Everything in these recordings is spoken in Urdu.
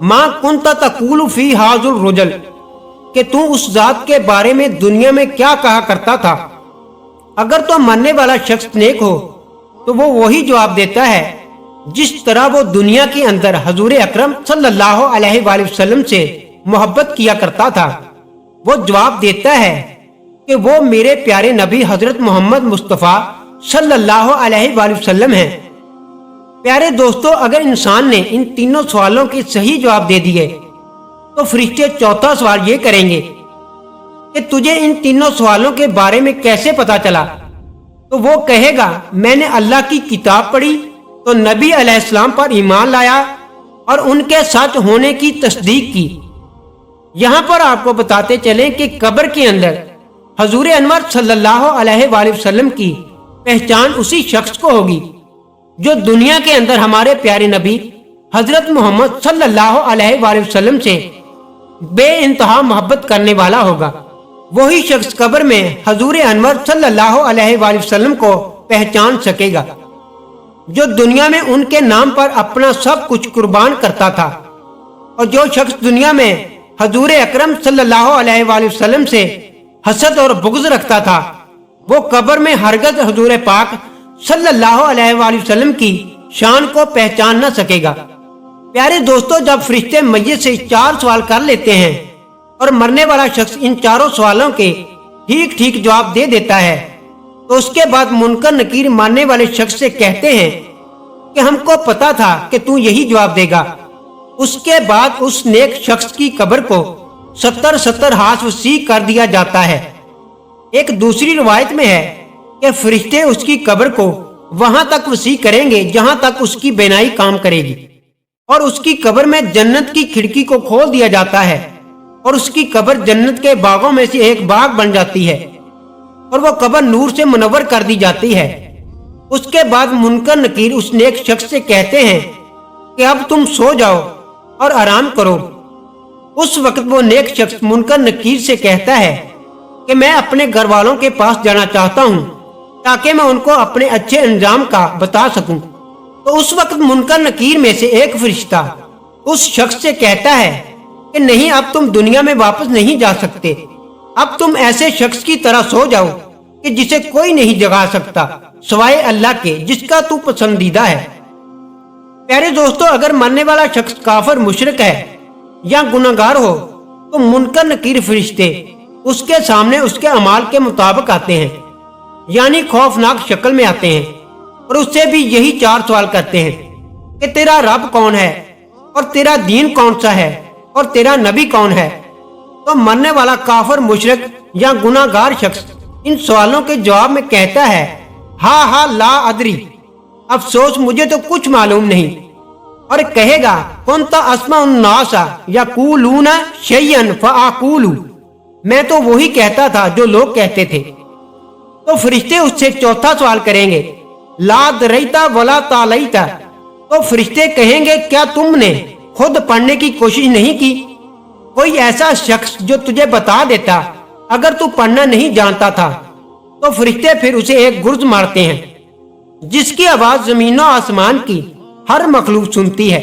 ما کنت تقول فی ھذا الرجل، کہ تو اس ذات کے بارے میں دنیا میں کیا کہا کرتا تھا۔ اگر تو ماننے والا شخص نیک ہو تو وہ وہی جواب دیتا ہے جس طرح وہ دنیا کے اندر حضور اکرم صلی اللہ علیہ وآلہ وسلم سے محبت کیا کرتا تھا۔ وہ جواب دیتا ہے کہ وہ میرے پیارے نبی حضرت محمد مصطفیٰ صلی اللہ علیہ وآلہ وسلم ہیں۔ پیارے دوستو، اگر انسان نے ان تینوں سوالوں کے صحیح جواب دے دیے تو فرشتے چوتھا سوال یہ کریں گے کہ تجھے ان تینوں سوالوں کے بارے میں کیسے پتا چلا؟ تو وہ کہے گا میں نے اللہ کی کتاب پڑھی تو نبی علیہ السلام پر ایمان لایا اور ان کے سچ ہونے کی تصدیق کی۔ یہاں پر آپ کو بتاتے چلیں کہ قبر کے اندر حضور انور صلی اللہ علیہ وآلہ وسلم کی پہچان اسی شخص کو ہوگی جو دنیا کے اندر ہمارے پیارے نبی حضرت محمد صلی اللہ علیہ وآلہ وسلم سے بے انتہا محبت کرنے والا ہوگا۔ وہی شخص قبر میں حضور انور صلی اللہ علیہ وآلہ وسلم کو پہچان سکے گا جو دنیا میں ان کے نام پر اپنا سب کچھ قربان کرتا تھا، اور جو شخص دنیا میں حضور اکرم صلی اللہ علیہ وآلہ وسلم سے حسد اور بغض رکھتا تھا، وہ قبر میں ہرگز حضور پاک صلی اللہ علیہ وآلہ وسلم کی شان کو پہچان نہ سکے گا۔ پیارے دوستو، جب فرشتے میت سے 4 سوال کر لیتے ہیں اور مرنے والا شخص ان چاروں سوالوں کے ٹھیک ٹھیک جواب دے دیتا ہے تو اس کے بعد منکر نکیر ماننے والے شخص سے کہتے ہیں کہ ہم کو پتا تھا کہ تو یہی جواب دے گا۔ اس کے بعد اس نیک شخص کی قبر کو 70 ہاتھ وسیع کر دیا جاتا ہے۔ ایک دوسری روایت میں ہے کہ فرشتے اس کی قبر کو وہاں تک وسیع کریں گے جہاں تک اس کی بینائی کام کرے گی، اور اس کی قبر میں جنت کی کھڑکی کو کھول دیا جاتا ہے اور اس کی قبر جنت کے باغوں میں سے ایک باغ بن جاتی ہے اور وہ قبر نور سے منور کر دی جاتی ہے۔ اس کے بعد منکر نکیر اس نیک شخص سے کہتے ہیں کہ اب تم سو جاؤ اور آرام کرو۔ اس وقت وہ نیک شخص منکر نکیر سے کہتا ہے کہ میں اپنے گھر والوں کے پاس جانا چاہتا ہوں تاکہ میں ان کو اپنے اچھے انجام کا بتا سکوں۔ تو اس وقت منکر نکیر میں سے ایک فرشتہ اس شخص سے کہتا ہے کہ نہیں، اب تم دنیا میں واپس نہیں جا سکتے، اب تم ایسے شخص کی طرح سو جاؤ کہ جسے کوئی نہیں جگا سکتا سوائے اللہ کے جس کا تو پسندیدہ ہے۔ پیارے دوستو، اگر مرنے والا شخص کافر مشرک ہے یا گناہگار ہو تو منکر نکیر فرشتے اس کے سامنے اس کے اعمال کے مطابق آتے ہیں، یعنی خوفناک شکل میں آتے ہیں، اور اس سے بھی یہی 4 سوال کرتے ہیں کہ تیرا رب کون ہے، اور تیرا دین کون سا ہے، اور تیرا نبی کون ہے۔ تو مرنے والا کافر مشرک یا گناہگار شخص ان سوالوں کے جواب میں کہتا ہے ہاں لا ادری، افسوس مجھے تو کچھ معلوم نہیں، اور کہے گا کنت اسمع الناس یقولون شیئا فاقول، میں تو وہی کہتا تھا جو لوگ کہتے تھے۔ تو فرشتے اس سے چوتھا سوال کریں گے لا دریتا ولا تالیتا، تو فرشتے کہیں گے کیا تم نے خود پڑھنے کی کوشش نہیں کی؟ کوئی ایسا شخص جو تجھے بتا دیتا اگر تو پڑھنا نہیں جانتا تھا۔ تو فرشتے پھر اسے ایک گرز مارتے ہیں جس کی آواز زمین و آسمان کی ہر مخلوق سنتی ہے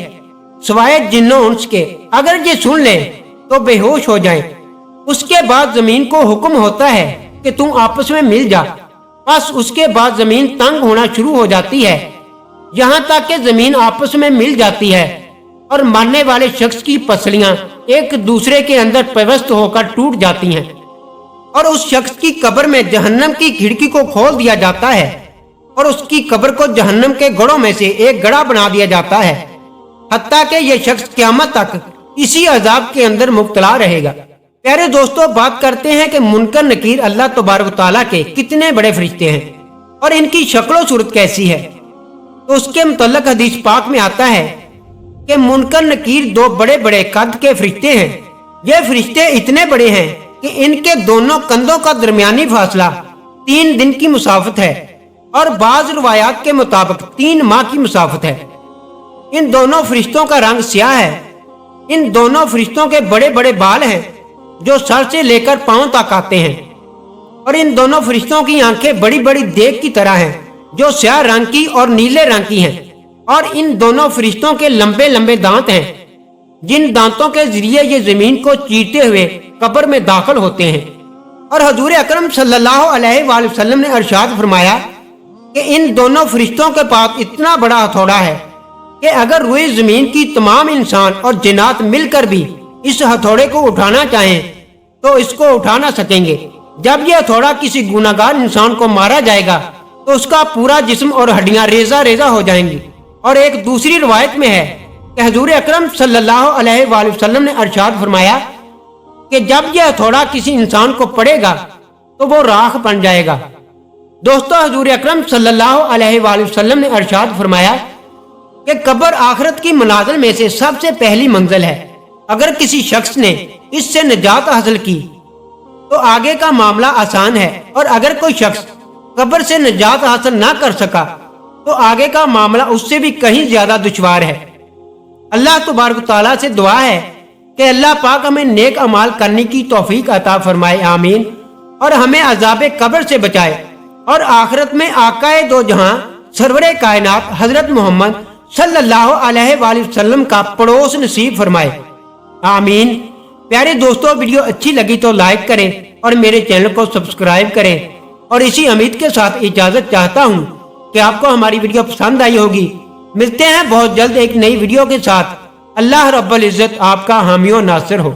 سوائے جن و انس کے، اگر یہ سن لیں تو بے ہوش ہو جائیں۔ اس کے بعد زمین کو حکم ہوتا ہے کہ تم آپس میں مل جا، بس اس کے بعد زمین تنگ ہونا شروع ہو جاتی ہے یہاں تک کہ زمین آپس میں مل جاتی ہے اور مرنے والے شخص کی پسلیاں ایک دوسرے کے اندر پیوست ہو کر ٹوٹ جاتی ہیں، اور اس شخص کی قبر میں جہنم کی کھڑکی کو کھول دیا جاتا ہے اور اس کی قبر کو جہنم کے گڑھوں میں سے ایک گڑھا بنا دیا جاتا ہے، حتیٰ کہ یہ شخص قیامت تک اسی عذاب کے اندر مبتلا رہے گا۔ پیارے دوستو، بات کرتے ہیں کہ منکر نکیر اللہ تبارک و تعالیٰ کے کتنے بڑے فرشتے ہیں اور ان کی شکل و صورت کیسی ہے۔ تو اس کے متعلق حدیث پاک میں آتا ہے کہ منکر نکیر 2 بڑے بڑے قد کے فرشتے ہیں۔ یہ فرشتے اتنے بڑے ہیں کہ ان کے دونوں کندھوں کا درمیانی فاصلہ 3 دن کی مسافت ہے، اور بعض روایات کے مطابق 3 ماہ کی مسافت ہے۔ ان دونوں فرشتوں کا رنگ سیاہ ہے۔ ان دونوں فرشتوں کے بڑے بڑے بال ہیں جو سر سے لے کر پاؤں تک آتے ہیں، اور ان دونوں فرشتوں کی آنکھیں بڑی بڑی دیگ کی طرح ہیں جو سیاہ رنگ کی اور نیلے رنگ کی ہیں، اور ان دونوں فرشتوں کے لمبے لمبے دانت ہیں جن دانتوں کے ذریعے یہ زمین کو چیرتے ہوئے قبر میں داخل ہوتے ہیں۔ اور حضور اکرم صلی اللہ علیہ وآلہ وسلم نے ارشاد فرمایا کہ ان دونوں فرشتوں کے پاس اتنا بڑا ہتھوڑا ہے کہ اگر روئے زمین کی تمام انسان اور جنات مل کر بھی اس ہتھوڑے کو اٹھانا چاہیں تو اس کو اٹھا نہ سکیں گے۔ جب یہ ہتھوڑا کسی گناہگار انسان کو مارا جائے گا تو اس کا پورا جسم اور ہڈیاں ریزہ ریزہ ہو جائیں گی۔ اور ایک دوسری روایت میں ہے کہ حضور اکرم صلی اللہ علیہ وآلہ وسلم نے ارشاد فرمایا کہ جب یہ ہتھوڑا کسی انسان کو پڑے گا تو وہ راکھ بن جائے گا۔ دوستو، حضور اکرم صلی اللہ علیہ وآلہ وسلم نے ارشاد فرمایا کہ قبر آخرت کی منازل میں سے سب سے پہلی منزل ہے۔ اگر کسی شخص نے اس سے نجات حاصل کی تو آگے کا معاملہ آسان ہے، اور اگر کوئی شخص قبر سے نجات حاصل نہ کر سکا تو آگے کا معاملہ اس سے بھی کہیں زیادہ دشوار ہے۔ اللہ تبارک و تعالیٰ سے دعا ہے کہ اللہ پاک ہمیں نیک اعمال کرنے کی توفیق عطا فرمائے، آمین، اور ہمیں عذاب قبر سے بچائے، اور آخرت میں آقا دو جہاں سرور کائنات حضرت محمد صلی اللہ علیہ وآلہ وسلم کا پڑوس نصیب فرمائے، آمین۔ پیارے دوستو، ویڈیو اچھی لگی تو لائک کریں اور میرے چینل کو سبسکرائب کریں، اور اسی امید کے ساتھ اجازت چاہتا ہوں کہ آپ کو ہماری ویڈیو پسند آئی ہوگی۔ ملتے ہیں بہت جلد ایک نئی ویڈیو کے ساتھ۔ اللہ رب العزت آپ کا حامی و ناصر ہو۔